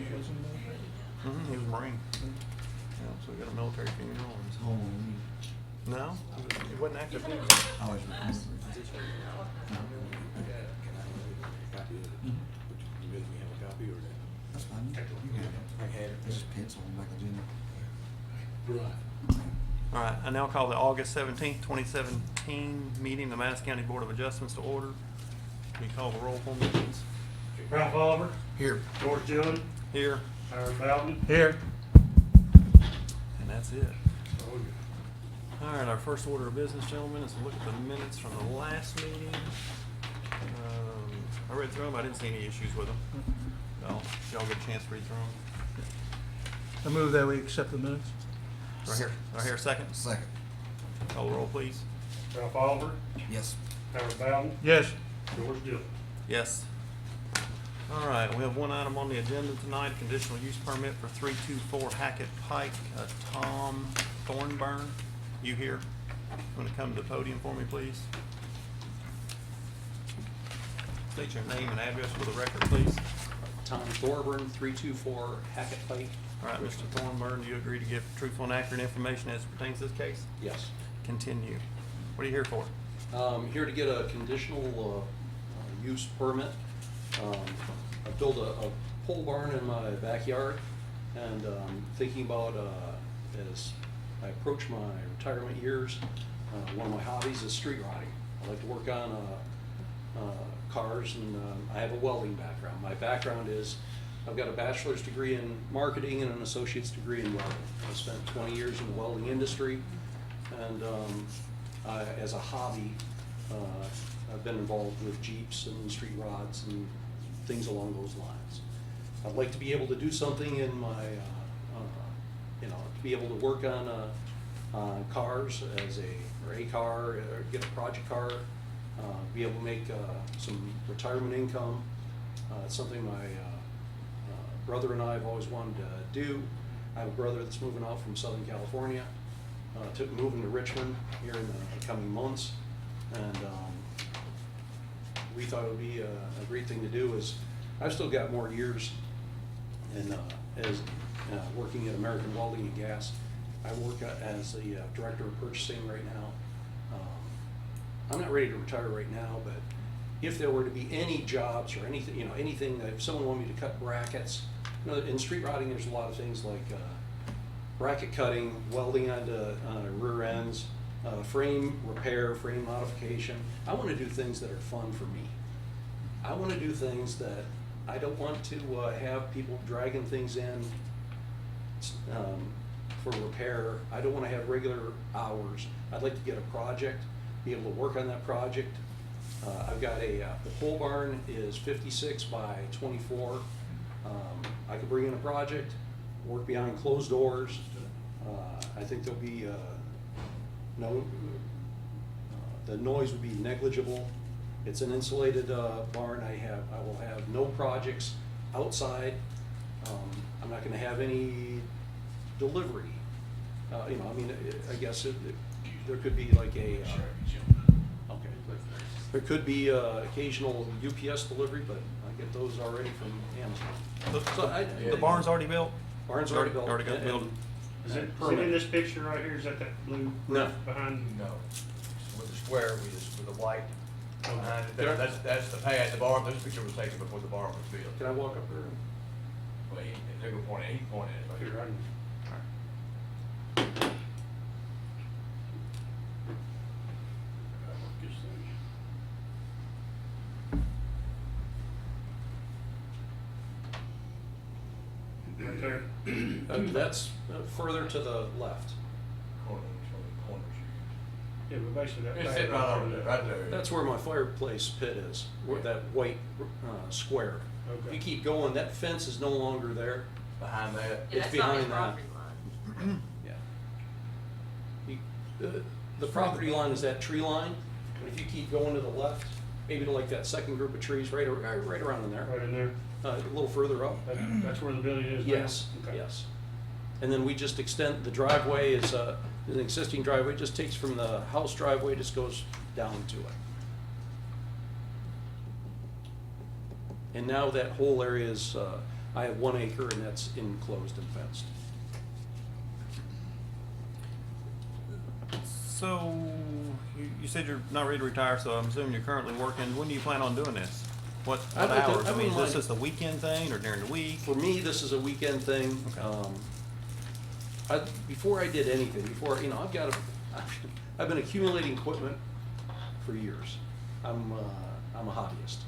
He was a Marine. Yeah, so we got a military funeral. No, he wasn't active duty. I always remember. That's fine. You can have it. I had it. This is pencil and like a agenda. All right, I now call the August 17th, 2017 meeting of the Madison County Board of Adjustments to order. Can you call the roll for me, please? Ralph Oliver, Here. George Dillon, Here. Howard Bowden. Here. And that's it. All right, our first order of business, gentlemen, is to look at the minutes from the last meeting. I read through them. I didn't see any issues with them. No, y'all get a chance to read through them. I move that we accept the minutes. Right here, second. Second. Call the roll, please. Ralph Oliver, Yes. Howard Bowden, Yes. George Dillon. Yes. All right, we have one item on the agenda tonight, a conditional use permit for 324 Hackett Pike, Tom Thornburn. You here? Want to come to the podium for me, please? State your name and address for the record, please. Tom Thorburn, 324 Hackett Pike. All right, Mr. Thornburn, do you agree to give truthful and accurate information as it pertains to this case? Yes. Continue. What are you here for? Here to get a conditional use permit. I built a pole barn in my backyard, and thinking about as I approach my retirement years, one of my hobbies is street riding. I like to work on cars, and I have a welding background. My background is I've got a bachelor's degree in marketing and an associate's degree in welding. I spent 20 years in the welding industry, and as a hobby, I've been involved with Jeeps and street rods and things along those lines. I'd like to be able to do something in my, to be able to work on cars as a car, or get a project car, be able to make some retirement income. It's something my brother and I have always wanted to do. I have a brother that's moving out from Southern California, moving to Richmond here in the coming months, and we thought it would be a great thing to do. Is I've still got more years in as working at American Welding and Gas. I work as the director of purchasing right now. I'm not ready to retire right now, but if there were to be any jobs or anything, anything that if someone wanted me to cut brackets, in street routing there's a lot of things like bracket cutting, welding onto rear ends, frame repair, frame modification. I want to do things that are fun for me. I want to do things that I don't want to have people dragging things in for repair. I don't want to have regular hours. I'd like to get a project, be able to work on that project. I've got the pole barn is 56 by 24. I could bring in a project, work behind closed doors. I think there'll be the noise would be negligible. It's an insulated barn. I will have no projects outside. I'm not going to have any delivery. I guess there could be like a okay. There could be occasional UPS delivery, but I get those already from Amazon. The barn's already built? Barn's already built. Already got and- built. Is it in permit. this picture right here? Is that blue No. roof behind? No, with the square, with the white behind it, There- that's the pad, the barn, this picture was taken before the barn was built. Can I walk up there? Well, they're gonna point at, he pointed at it Here, right I here. Right there. That's further to the left. Corners. Yeah, but basically that. It's sitting right over there, right there. That's where my fireplace pit is, where that white square. If Okay. you keep going, that fence is no longer there. Behind that. It's Yeah, that's not his behind that. property line. Yeah. The property line is that tree line, and if you keep going to the left, maybe to like that second group of trees, right around in there, Right in there. a little further up. That's where the building is now? Yes, Okay. yes. And then we just extend, the driveway is an existing driveway, just takes from the house driveway, just goes down to it. And now that whole area is I have 1 acre and that's enclosed and fenced. So, you said you're not ready to retire, so I'm assuming you're currently working. When do you plan on doing this? What I'd like to- hours? I I mean, is wouldn't this mind- just a weekend thing or during the week? For me, this is a weekend thing. Okay. Before I did anything, I've been accumulating equipment for years. I'm a hobbyist.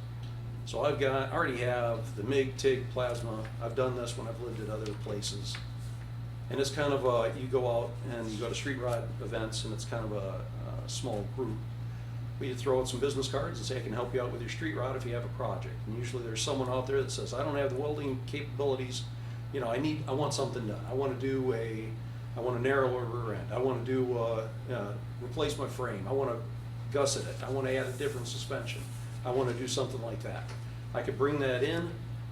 So I already have the MIG, TIG, plasma. I've done this when I've lived at other places. And it's kind of you go out and you go to street rod events and it's kind of a small group. We throw out some business cards and say, I can help you out with your street rod if you have a project. And usually there's someone out there that says, I don't have the welding capabilities. You know, I want something done. I want a narrower rear end. I want to do, replace my frame. I want to gusset it. I want to add a different suspension. I want to do something like that. I could bring that in.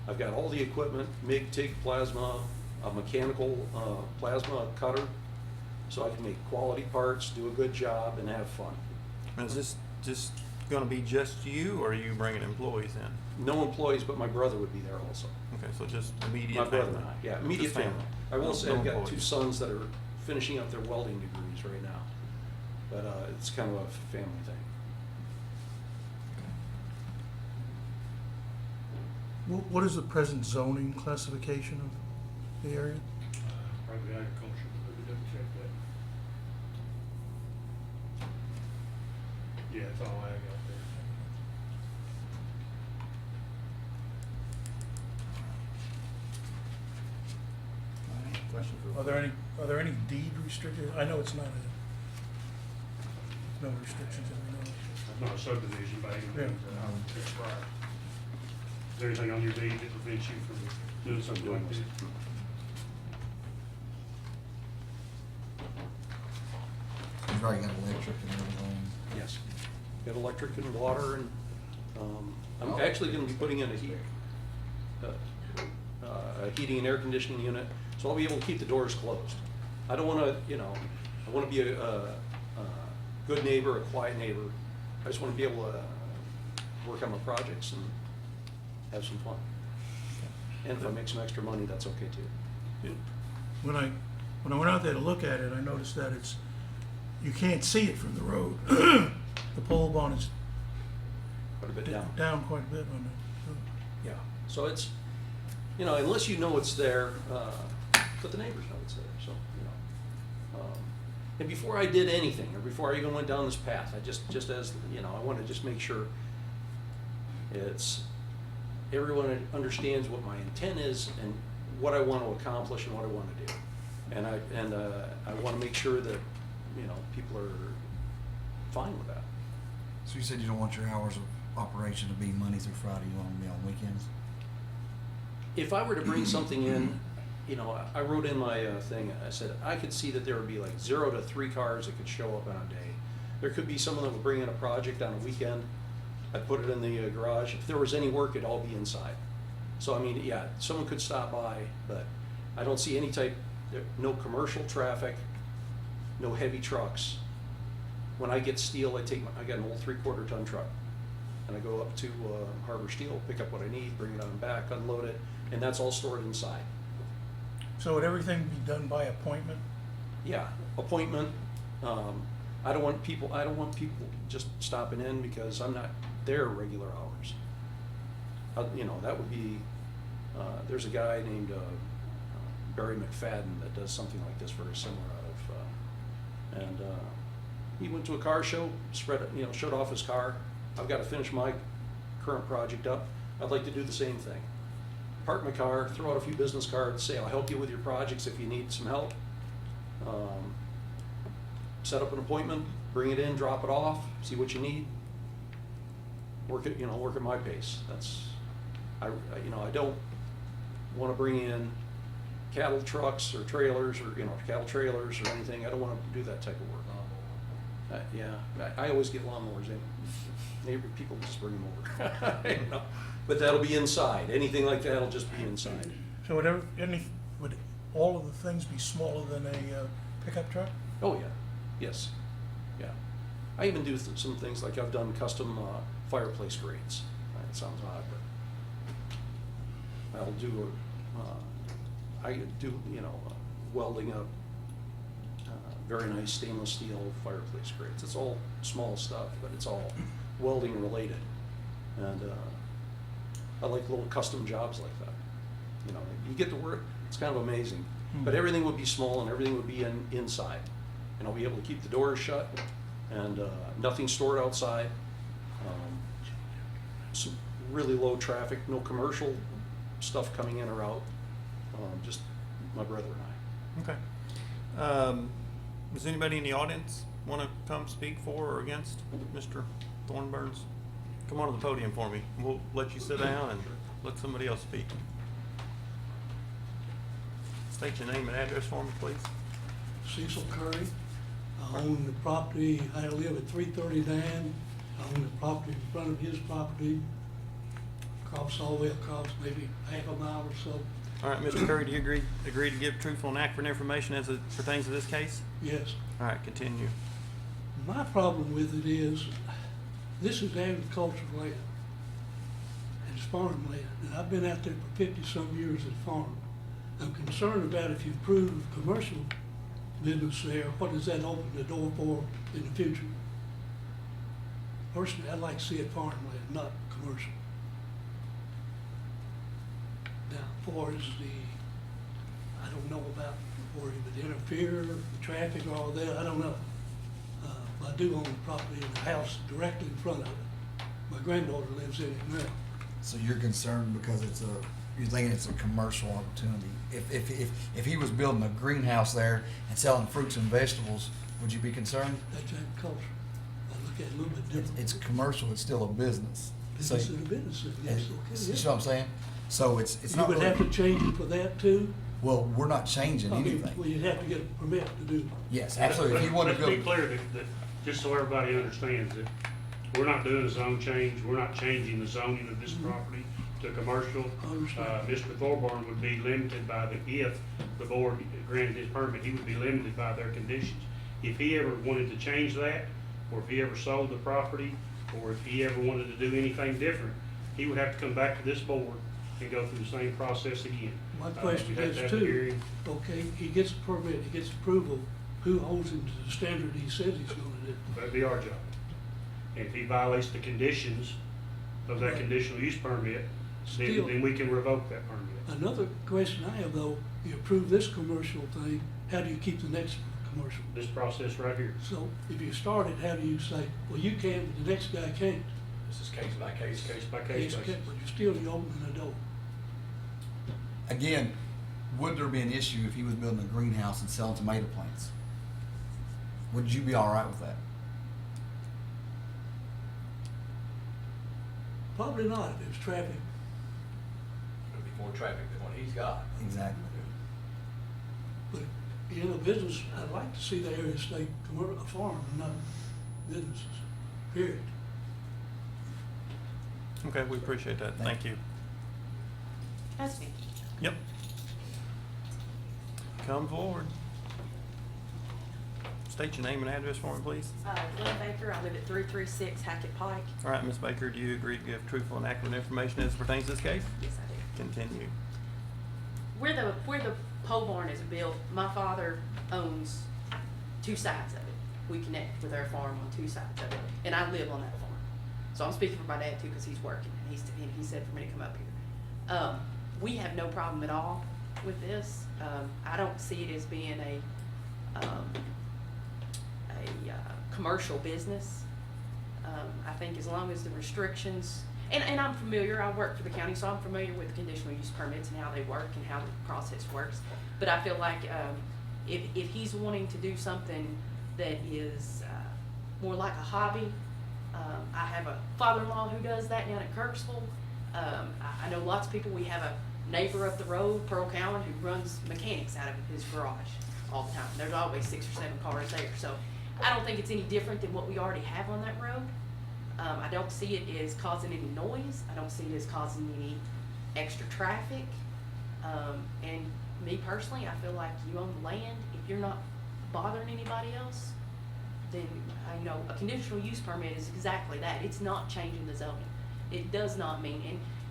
I've got all the equipment, MIG, TIG, plasma, a mechanical plasma cutter, so I can make quality parts, do a good job, and have fun. And is this just gonna be just you, or are you bringing employees in? No employees, but my brother would be there also. Okay, so just immediate My brother family? and I, yeah, immediate Just family. I will say No I've got 2 employees. sons that are finishing up their welding degrees right now, but it's kind of a family thing. What is the present zoning classification of the area? Probably agriculture, but we double check that. Yeah, it's all ag out there. Question for. Are there any deed restrictions? I know it's not no restrictions that we know of. It's not a subdivision by any means, Yeah. that's right. Is there anything on your deed that prevents you from doing something like this? You've already got electric and everything. Yes. Got electric and water and, I'm actually gonna be putting in a heating and air conditioning unit, so I'll be able to keep the doors closed. I don't wanna, I wanna be a good neighbor, a quiet neighbor. I just wanna be able to work on my projects and have some fun. And if I make some extra money, that's okay too. When I went out there to look at it, I noticed that you can't see it from the road. The pole barn is Quite a bit down. down quite a bit on it. Yeah, so it's, unless you know it's there, but the neighbors know it's there, so, and before I did anything, or before I even went down this path, I just as, I want to just make sure everyone understands what my intent is and what I want to accomplish and what I want to do. And I want to make sure that, people are fine with that. So you said you don't want your hours of operation to be Monday through Friday, you want them to be on weekends? If I were to bring something in, I wrote in my thing, I said, I could see that there would be like 0 to 3 cars that could show up on a day. There could be someone that would bring in a project on a weekend. I'd put it in the garage. If there was any work, it'd all be inside. So, I mean, yeah, someone could stop by, but I don't see no commercial traffic, no heavy trucks. When I get steel, I got an old 3/4 ton truck. And I go up to Harbor Steel, pick up what I need, bring it on back, unload it, and that's all stored inside. So would everything be done by appointment? Yeah, appointment. I don't want people just stopping in because I'm not there regular hours. That would be, there's a guy named Barry McFadden that does something like this very similar he went to a car show, showed off his car. I've got to finish my current project up. I'd like to do the same thing. Park my car, throw out a few business cards, say I'll help you with your projects if you need some help. Set up an appointment, bring it in, drop it off, see what you need. Work at my pace. I don't want to bring in cattle trucks or trailers or cattle trailers or anything. I don't want to do that type of work. Yeah, I always get lawnmowers in. Neighbor people just bring them over. But that'll be inside. Anything like that'll just be inside. So would all of the things be smaller than a pickup truck? Oh yeah, yes, yeah. I even do some things like I've done custom fireplace grates. It sounds odd, but I'll do I do, welding up very nice stainless steel fireplace grates. It's all small stuff, but it's all welding related. And I like little custom jobs like that. You get to work, it's kind of amazing. But everything would be small and everything would be inside. And I'll be able to keep the doors shut and nothing stored outside. Some really low traffic, no commercial stuff coming in or out. Just my brother and I. Okay. Does anybody in the audience want to come speak for or against Mr. Thornburns? Come on to the podium for me. We'll let you sit down and let somebody else speak. State your name and address for me, please. Cecil Curry. I own the property, I live at 339. I own the property in front of his property, across all the way across, maybe half a mile or so. All right, Mr. Curry, do you agree to give truthful and accurate information as it pertains to this case? Yes. All right, continue. My problem with it is, this is agricultural land. It's farmland, and I've been out there for 50-some years at farm. I'm concerned about if you approve commercial business there, what does that open the door for in the future? Personally, I'd like to see it farmland, not commercial. Now, as far as I don't know about where it would interfere, the traffic, all that, I don't know. I do own the property in the house directly in front of it. My granddaughter lives in it now. So you're concerned because you're thinking it's a commercial opportunity. If he was building a greenhouse there and selling fruits and vegetables, would you be concerned? That's agriculture. I look at it a little bit different. It's commercial, it's still a business. Business is a business, yes, okay, You yeah. see what I'm saying? So it's You not would really, have to change it for that too? well, we're not changing I mean, anything. well, you'd have to get a permit to do it. Yes, absolutely. If you want to Let's be build, clear that, just so everybody understands that we're not doing a zone change, we're not changing the zoning of this property to commercial. I understand. Mr. Thorburn would be limited by if the board granted his permit, he would be limited by their conditions. If he ever wanted to change that, or if he ever sold the property, or if he ever wanted to do anything different, he would have to come back to this board and go through the same process again. My question We'd have to is have a too, hearing. okay, he gets a permit, he gets approval, who holds him to the standard he says he's gonna do? That'd be our job. And if he violates the conditions of that conditional use permit, Still- then we can revoke that permit. Another question I have though, you approve this commercial thing, how do you keep the next commercial? This process right here. So if you start it, how do you say, well, you can, but the next guy can't? This is case by case. Case by Case case basis. can't, but you're still opening the door. again, would there be an issue if he was building a greenhouse and selling tomato plants? Would you be all right with that? Probably not if it's traffic. There'll be more traffic than what he's got. Exactly. But, business, I'd like to see the area stay a farm and not businesses, period. Okay, we appreciate that. Thank you. That's Vicky. Yep. Come forward. State your name and address for me, please. Glenn Baker, I live at 336 Hackett Pike. All right, Ms. Baker, do you agree to give truthful and accurate information as it pertains to this case? Yes, I do. Continue. Where the pole barn is built, my father owns two sides of it. We connect with our farm on two sides of it, and I live on that farm. So I'm speaking for my dad too, because he's working, and he said for me to come up here. We have no problem at all with this. I don't see it as being a commercial business. I think as long as the restrictions, and I'm familiar, I work for the county, so I'm familiar with conditional use permits and how they work and how the process works. But I feel like if he's wanting to do something that is more like a hobby, I have a father-in-law who does that down at Kirksville. I know lots of people. We have a neighbor up the road, Pearl Cowan, who runs mechanics out of his garage all the time. There's always 6 or 7 cars there. So I don't think it's any different than what we already have on that road. I don't see it as causing any noise. I don't see it as causing any extra traffic. And me personally, I feel like you own the land. If you're not bothering anybody else, then, a conditional use permit is exactly that. It's not changing the zoning. It does not mean,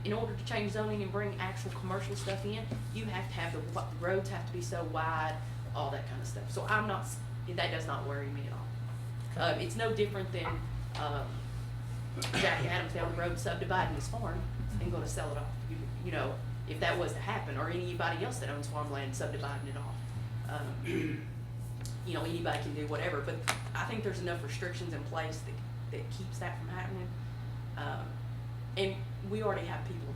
and in order to change zoning and bring actual commercial stuff in, you have to have the roads have to be so wide, all that kind of stuff. So I'm not, that does not worry me at all. It's no different than, Jack Adams down the road subdividing his farm and gonna sell it off. You know, if that was to happen, or anybody else that owns farmland subdividing it off. You know, anybody can do whatever, but I think there's enough restrictions in place that keeps that from happening. And we already have people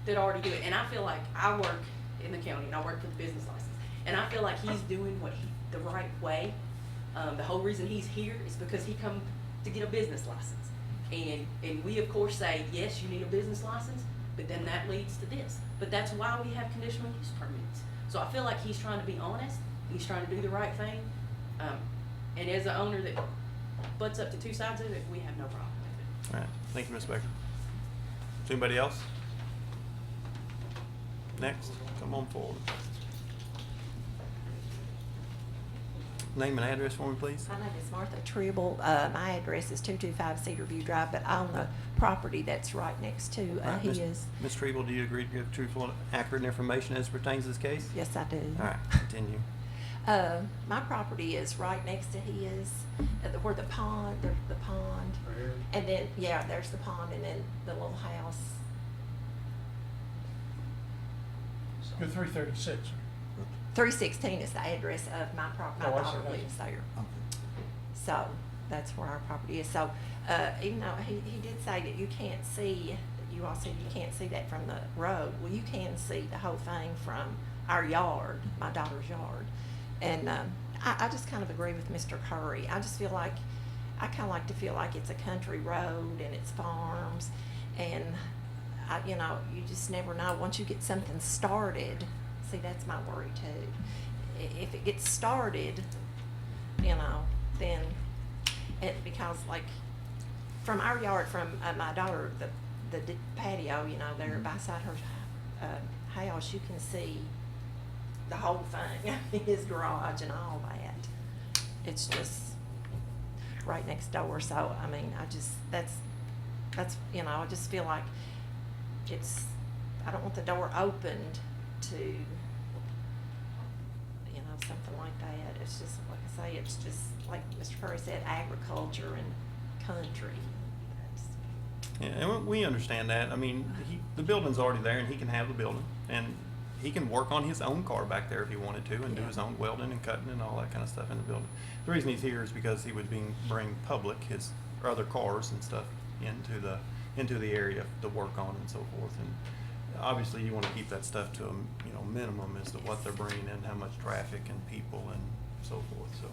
that already do it, and I feel like I work in the county and I work for the business license, and I feel like he's doing the right way. The whole reason he's here is because he come to get a business license. And we of course say, yes, you need a business license, but then that leads to this. But that's why we have conditional use permits. So I feel like he's trying to be honest, he's trying to do the right thing. And as an owner that butts up to two sides of it, we have no problem with it. All right, thank you, Ms. Baker. Is anybody else? Next, come on forward. Name and address for me, please. My name is Martha Tribble. My address is 225 Cedar View Drive, but I own the property that's right next to All right, his. Ms. Treble, do you agree to give truthful and accurate information as pertains to this case? Yes, I do. All right, continue. My property is right next to his, where the pond, the pond. Right here. And then, yeah, there's the pond and then the little house. You're 336. 316 is the address of my property. Oh, My I see, daughter I see. lives there. Okay. So that's where our property is. So, even though he did say that you can't see, you all said you can't see that from the road. Well, you can see the whole thing from our yard, my daughter's yard. And I just kind of agree with Mr. Curry. I just feel like, I kind of like to feel like it's a country road and it's farms. And, you know, you just never know. Once you get something started, see, that's my worry too. If it gets started, you know, then because like from our yard, from my daughter, the patio, you know, there beside her house, you can see the whole thing, his garage and all that. It's just right next door. So, I mean, that's, you know, I just feel like I don't want the door opened to, you know, something like that. It's just, like I say, it's just, like Mr. Curry said, agriculture and country. Yeah, and we understand that. I mean, the building's already there, and he can have the building, and he can work on his own car back there if he wanted to, and do his own welding and cutting and all that kind of stuff in the building. The reason he's here is because he would bring public, his other cars and stuff into the area to work on and so forth. And obviously, you want to keep that stuff to a minimum as to what they're bringing in, how much traffic and people and so forth. So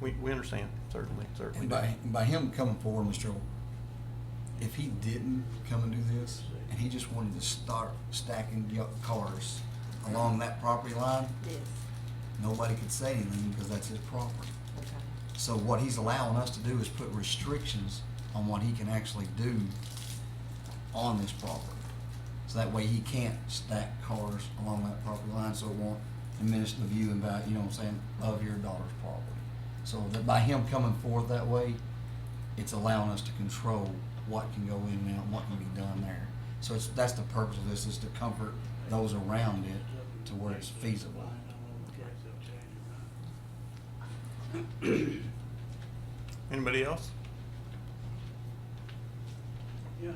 we understand, certainly. And by him coming forward, Mr. Earl, if he didn't come and do this, and he just wanted to start stacking cars along that property line, Yes. nobody could say anything because that's his property. Okay. So what he's allowing us to do is put restrictions on what he can actually do on this property. So that way he can't stack cars along that property line, so it won't diminish the view and value, you know what I'm saying, of your daughter's property. So that by him coming forth that way, it's allowing us to control what can go in and out, and what can be done there. So that's the purpose of this, is to comfort those around it to where it's feasible. Anybody else? Yeah.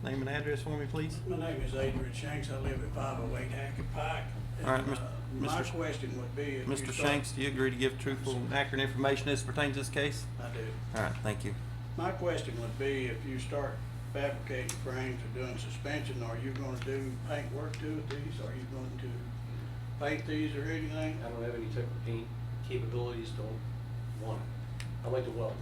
Name and address for me, please. My name is Adrian Shanks. I live at 508 Hackett Pike. All right, And, my Mr. question would be if you Mr. start- Shanks, do you agree to give truthful and accurate information as pertains to this case? I do. All right, thank you. My question would be, if you start fabricating frames or doing suspension, are you gonna do paint work too with these? Are you going to paint these or anything? I don't have any type of paint capabilities, don't want it. I like to weld.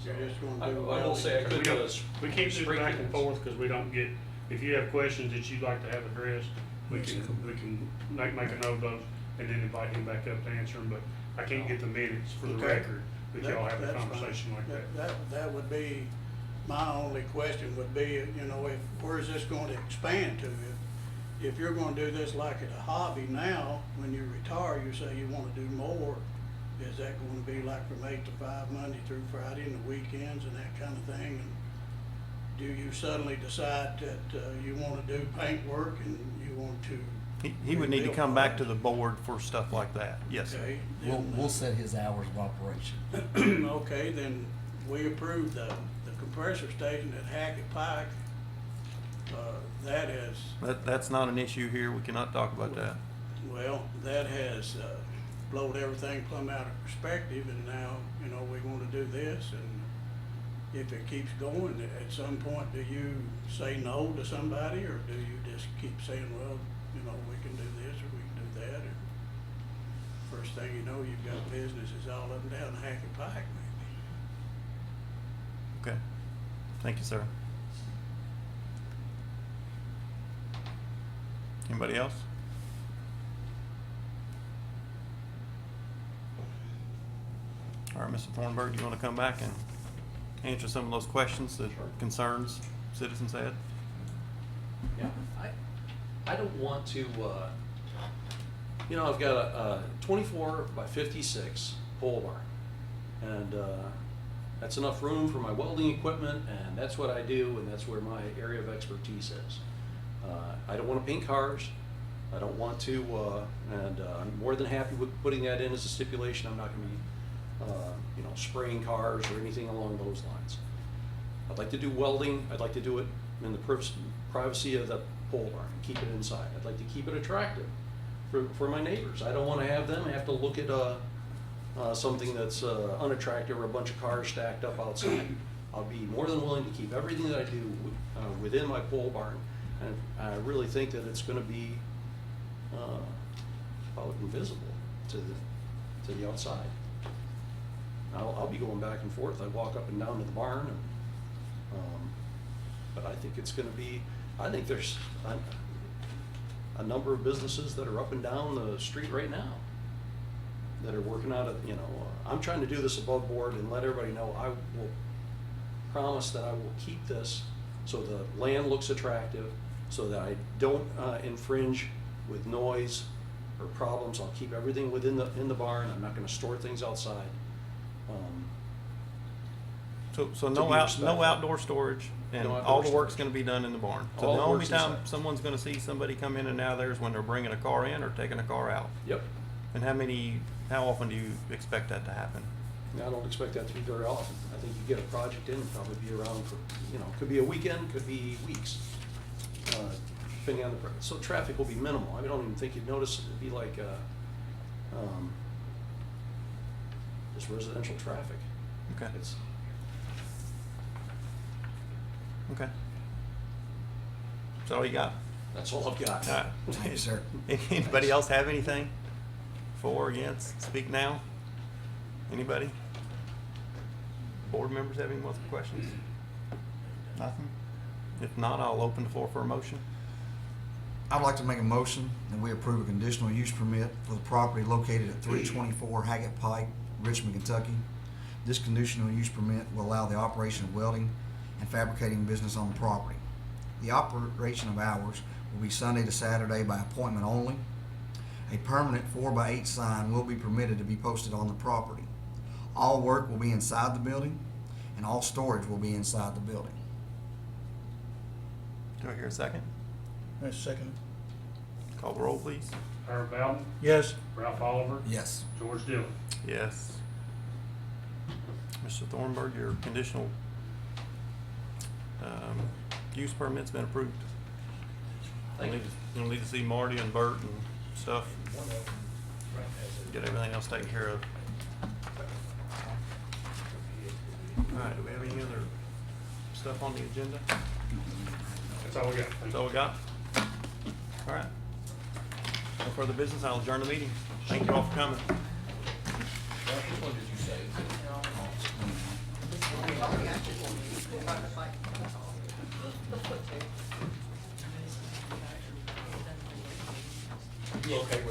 You're just gonna I do will say I welding? could We keep this spray back and cans. forth because we don't get, if you have questions that you'd like to have addressed, we can make a note of those and then invite him back up to answer them, but I can't get the minutes for the Okay. record that y'all have a That's fine. conversation like that. That would be, my only question would be, you know, where's this going to expand to? If you're gonna do this like at a hobby now, when you retire, you say you wanna do more, Is that gonna be like from 8 to 5, Monday through Friday, and the weekends and that kind of thing? And do you suddenly decide that you wanna do paint work and you want to? He would need to come back to rebuild the board for stuff like that, yes, sir. Okay, We'll set his hours of operation. then, okay, then we approve the compressor station at Hackett Pike. That is, That's not an issue here, we cannot talk about that. well, that has blowed everything plumb out of perspective, and now, you know, we want to do this, and if it keeps going, at some point, do you say no to somebody, or do you just keep saying, well, you know, we can do this, or we can do that, or first thing you know, you've got businesses all up and down Hackett Pike, maybe. Okay, thank you, sir. Anybody else? All right, Mr. Thornburg, you want to come back and answer some of those questions, that concerns citizens had? Yeah, I don't want to, you know, I've got a 24 by 56 pole barn. And that's enough room for my welding equipment, and that's what I do, and that's where my area of expertise is. I don't want to paint cars. I don't want to, and I'm more than happy with putting that in as a stipulation. I'm not going to be, you know, spraying cars or anything along those lines. I'd like to do welding. I'd like to do it in the privacy of the pole barn, keep it inside. I'd like to keep it attractive for my neighbors. I don't want to have them have to look at something that's unattractive or a bunch of cars stacked up outside. I'll be more than willing to keep everything that I do within my pole barn, and I really think that it's going to be about invisible to the outside. I'll be going back and forth. I walk up and down to the barn, and, but I think it's going to be. I think there's a number of businesses that are up and down the street right now that are working out of, you know, I'm trying to do this above board and let everybody know I will promise that I will keep this so the land looks attractive, so that I don't infringe with noise or problems. I'll keep everything within in the barn. I'm not going to store things outside. So To no be respectful. no outdoor storage, and No outdoor all the work's storage. gonna be done in the barn. So All the the only work's time inside. someone's gonna see somebody come in and out of there is when they're bringing a car in or taking a car out. Yep. And how often do you expect that to happen? I don't expect that to be very often. I think you get a project in, probably be around for, you know, could be a weekend, could be weeks, depending on the, so traffic will be minimal. I don't even think you'd notice it'd be like, just residential traffic. Okay, It's, okay. That's all you got? that's all I've got. All right. Thank you, sir. Anybody else have anything? For or against? Speak now. Anybody? Board members have any more questions? Nothing? If not, I'll open the floor for a motion. I'd like to make a motion that we approve a conditional use permit for the property located at 324 Hackett Pike, Richmond, Kentucky. This conditional use permit will allow the operation of welding and fabricating business on the property. The operation of hours will be Sunday to Saturday by appointment only. A permanent 4x8 sign will be permitted to be posted on the property. All work will be inside the building, and all storage will be inside the building. Do I hear a second? I second. Call the roll, please. Herb Bowden, Yes. Ralph Oliver, Yes. George Dillon. Yes. Mr. Thornburg, your conditional use permit's been approved. Thank you. You'll need to see Marty and Bert and stuff. Get everything else taken care of. All right, do we have any other stuff on the agenda? That's all we got. That's all we got? All right. No further business, I'll adjourn the meeting. Thank you all for coming. Which one did you say? You okay